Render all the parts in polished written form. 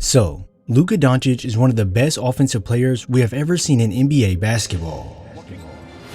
So, Luka Doncic is one of the best offensive players we have ever seen in NBA basketball.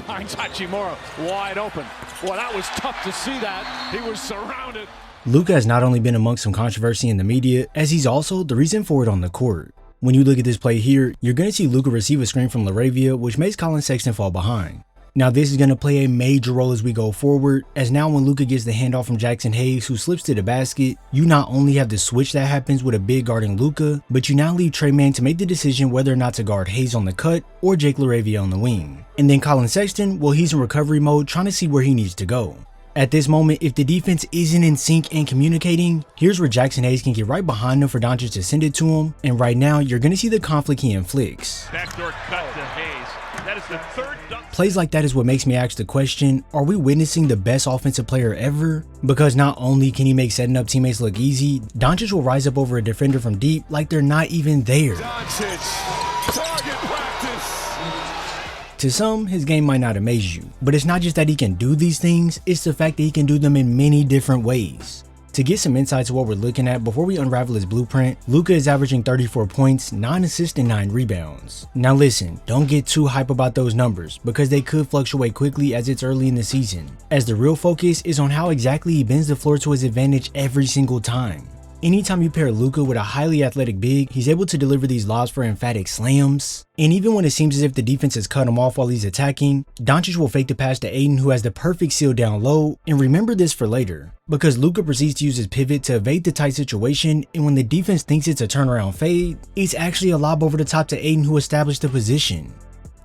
Finds Hachimura wide open. Well, that was tough to see that. He was surrounded. Luka has not only been amongst some controversy in the media, as he's also the reason for it on the court. When you look at this play here, you're going to see Luka receive a screen from LaRavia, which makes Colin Sexton fall behind. Now this is going to play a major role as we go forward, as now when Luka gets the handoff from Jackson Hayes, who slips to the basket, you not only have the switch that happens with a big guarding Luka, but you now leave Trey Mann to make the decision whether or not to guard Hayes on the cut or Jake LaRavia on the wing. And then Colin Sexton, well, he's in recovery mode trying to see where he needs to go. At this moment, if the defense isn't in sync and communicating, here's where Jackson Hayes can get right behind him for Doncic to send it to him, and right now you're going to see the conflict he inflicts. Backdoor cut to Hayes. That is the third dunk. Plays like that is what makes me ask the question, are we witnessing the best offensive player ever? Because not only can he make setting up teammates look easy, Doncic will rise up over a defender from deep like they're not even there. Doncic, target practice. To some, his game might not amaze you, but it's not just that he can do these things, it's the fact that he can do them in many different ways. To get some insight to what we're looking at before we unravel his blueprint, Luka is averaging 34 points, 9 assists, and 9 rebounds. Now listen, don't get too hype about those numbers, because they could fluctuate quickly as it's early in the season, as the real focus is on how exactly he bends the floor to his advantage every single time. Anytime you pair Luka with a highly athletic big, he's able to deliver these lobs for emphatic slams. And even when it seems as if the defense has cut him off while he's attacking, Doncic will fake the pass to Ayton, who has the perfect seal down low. And remember this for later, because Luka proceeds to use his pivot to evade the tight situation, and when the defense thinks it's a turnaround fade, it's actually a lob over the top to Ayton, who established the position.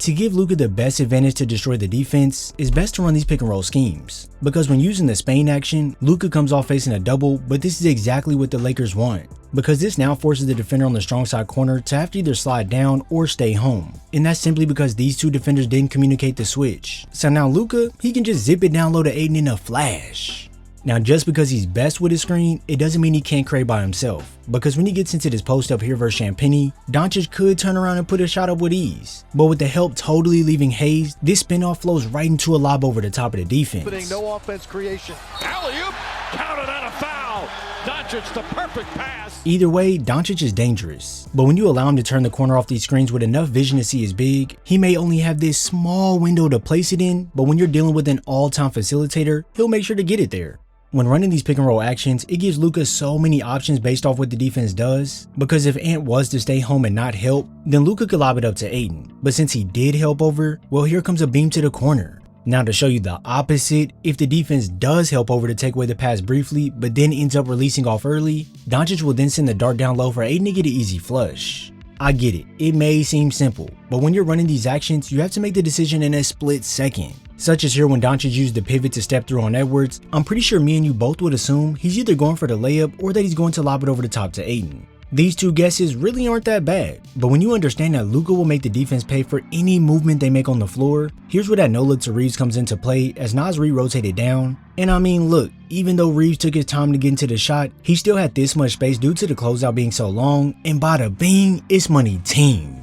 To give Luka the best advantage to destroy the defense, it's best to run these pick and roll schemes, because when using the Spain action, Luka comes off facing a double, but this is exactly what the Lakers want, because this now forces the defender on the strong side corner to have to either slide down or stay home, and that's simply because these two defenders didn't communicate the switch. So now Luka, he can just zip it down low to Ayton in a flash. Now just because he's best with his screen, it doesn't mean he can't create by himself, because when he gets into this post up here versus Champagny, Doncic could turn around and put a shot up with ease, but with the help totally leaving Hayes, this spin-off flows right into a lob over the top of the defense. No offense creation. Alley-oop, counted out a foul. Doncic, the perfect pass. Either way, Doncic is dangerous, but when you allow him to turn the corner off these screens with enough vision to see his big, he may only have this small window to place it in, but when you're dealing with an all-time facilitator, he'll make sure to get it there. When running these pick and roll actions, it gives Luka so many options based off what the defense does, because if Ant was to stay home and not help, then Luka could lob it up to Ayton, but since he did help over, well, here comes a beam to the corner. Now to show you the opposite, if the defense does help over to take away the pass briefly, but then ends up releasing off early, Doncic will then send the dart down low for Ayton to get an easy flush. I get it may seem simple, but when you're running these actions, you have to make the decision in a split second. Such as here when Doncic used the pivot to step through on Edwards, I'm pretty sure me and you both would assume he's either going for the layup or that he's going to lob it over the top to Ayton. These two guesses really aren't that bad, but when you understand that Luka will make the defense pay for any movement they make on the floor, here's where that no look to Reeves comes into play as Nas rotated down. And I mean, look, even though Reeves took his time to get into the shot, he still had this much space due to the closeout being so long, and bada bing, it's money team.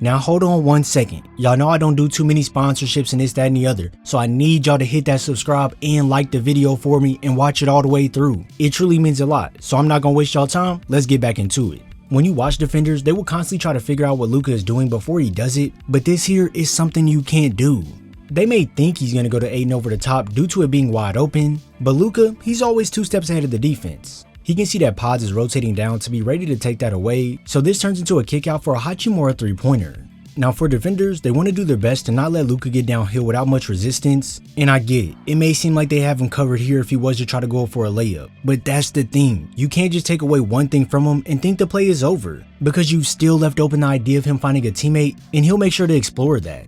Now hold on one second, y'all know I don't do too many sponsorships and this, that, and the other, so I need y'all to hit that subscribe and like the video for me and watch it all the way through. It truly means a lot, so I'm not gonna waste y'all time, let's get back into it. When you watch defenders, they will constantly try to figure out what Luka is doing before he does it, but this here is something you can't do. They may think he's gonna go to Ayton over the top due to it being wide open, but Luka, he's always 2 steps ahead of the defense. He can see that Pods is rotating down to be ready to take that away, so this turns into a kick out for a Hachimura 3-pointer. Now for defenders, they want to do their best to not let Luka get downhill without much resistance, and I get it may seem like they have him covered here if he was to try to go for a layup, but that's the thing, you can't just take away one thing from him and think the play is over, because you've still left open the idea of him finding a teammate, and he'll make sure to explore that.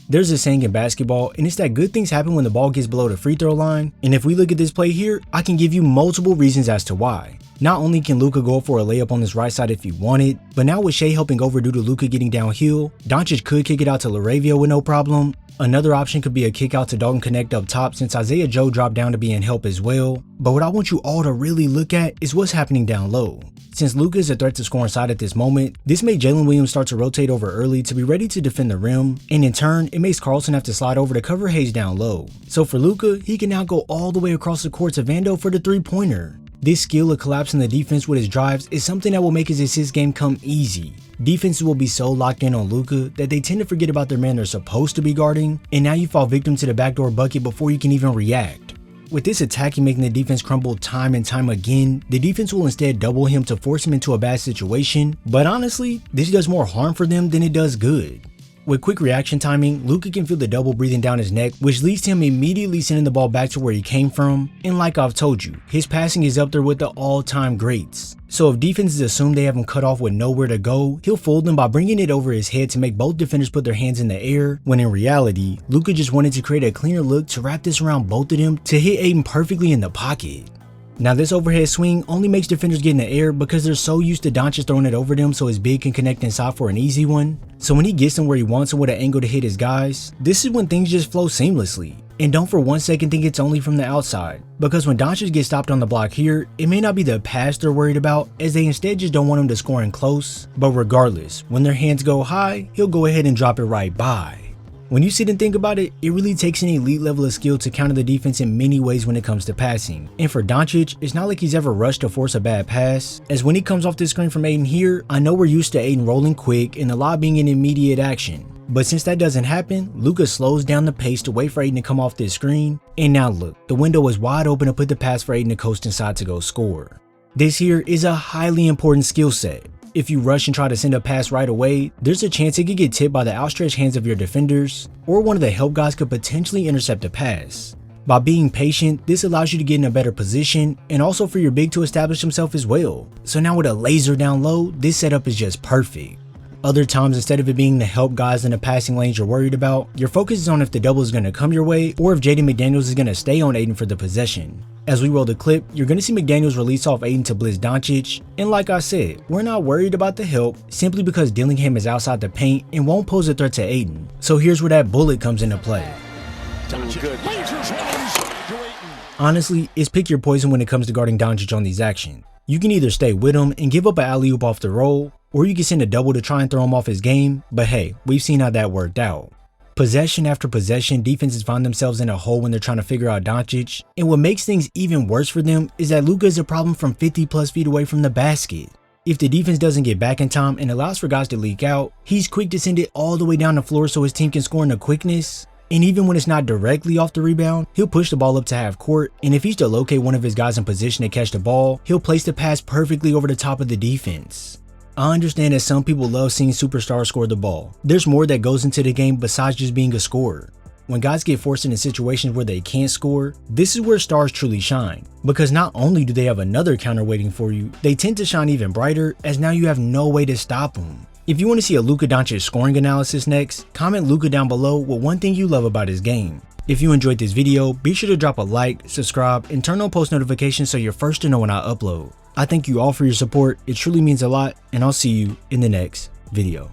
There's a saying in basketball, and it's that good things happen when the ball gets below the free throw line, and if we look at this play here, I can give you multiple reasons as to why. Not only can Luka go for a layup on this right side if he wanted, but now with Shea helping over due to Luka getting downhill, Doncic could kick it out to LaRavia with no problem. Another option could be a kick out to Dalton Connect up top since Isaiah Joe dropped down to be in help as well, but what I want you all to really look at is what's happening down low. Since Luka is a threat to score inside at this moment, this made Jalen Williams start to rotate over early to be ready to defend the rim, and in turn, it makes Carlson have to slide over to cover Hayes down low. So for Luka, he can now go all the way across the court to Vando for the 3-pointer. This skill of collapsing the defense with his drives is something that will make his assist game come easy. Defenses will be so locked in on Luka that they tend to forget about their man they're supposed to be guarding, and now you fall victim to the backdoor bucket before you can even react. With this attacking making the defense crumble time and time again, the defense will instead double him to force him into a bad situation, but honestly, this does more harm for them than it does good. With quick reaction timing, Luka can feel the double breathing down his neck, which leads to him immediately sending the ball back to where he came from, and like I've told you, his passing is up there with the all-time greats. So if defenses assume they have him cut off with nowhere to go, he'll fold them by bringing it over his head to make both defenders put their hands in the air, when in reality, Luka just wanted to create a cleaner look to wrap this around both of them to hit Ayton perfectly in the pocket. Now this overhead swing only makes defenders get in the air because they're so used to Doncic throwing it over them so his big can connect inside for an easy one. So when he gets them where he wants them with an angle to hit his guys, this is when things just flow seamlessly. And don't for 1 second think it's only from the outside, because when Doncic gets stopped on the block here, it may not be the pass they're worried about, as they instead just don't want him to score in close. But regardless, when their hands go high, he'll go ahead and drop it right by. When you sit and think about it, it really takes an elite level of skill to counter the defense in many ways when it comes to passing. And for Doncic, it's not like he's ever rushed to force a bad pass, as when he comes off this screen from Ayton here, I know we're used to Ayton rolling quick and the lob being in immediate action. But since that doesn't happen, Luka slows down the pace to wait for Ayton to come off this screen, and now look, the window is wide open to put the pass for Ayton to coast inside to go score. This here is a highly important skill set. If you rush and try to send a pass right away, there's a chance it could get tipped by the outstretched hands of your defenders, or one of the help guys could potentially intercept a pass. By being patient, this allows you to get in a better position, and also for your big to establish himself as well. So now with a laser down low, this setup is just perfect. Other times, instead of it being the help guys in the passing lanes you're worried about, your focus is on if the double is going to come your way, or if Jaden McDaniels is going to stay on Ayton for the possession. As we roll the clip, you're going to see McDaniels release off Ayton to blitz Doncic, and like I said, we're not worried about the help simply because Dillingham is outside the paint and won't pose a threat to Ayton. So here's where that bullet comes into play. Honestly, it's pick your poison when it comes to guarding Doncic on these actions. You can either stay with him and give up an alley-oop off the roll, or you can send a double to try and throw him off his game, but hey, we've seen how that worked out. Possession after possession, defenses find themselves in a hole when they're trying to figure out Doncic, and what makes things even worse for them is that Luka is a problem from 50 plus feet away from the basket. If the defense doesn't get back in time and allows for guys to leak out, he's quick to send it all the way down the floor so his team can score in the quickness. And even when it's not directly off the rebound, he'll push the ball up to half court, and if he's to locate one of his guys in position to catch the ball, he'll place the pass perfectly over the top of the defense. I understand that some people love seeing superstars score the ball. There's more that goes into the game besides just being a scorer. When guys get forced into situations where they can't score, this is where stars truly shine. Because not only do they have another counter waiting for you, they tend to shine even brighter as now you have no way to stop them. If you want to see a Luka Doncic scoring analysis next, comment Luka down below with one thing you love about his game. If you enjoyed this video, be sure to drop a like, subscribe, and turn on post notifications so you're first to know when I upload. I thank you all for your support, it truly means a lot, and I'll see you in the next video.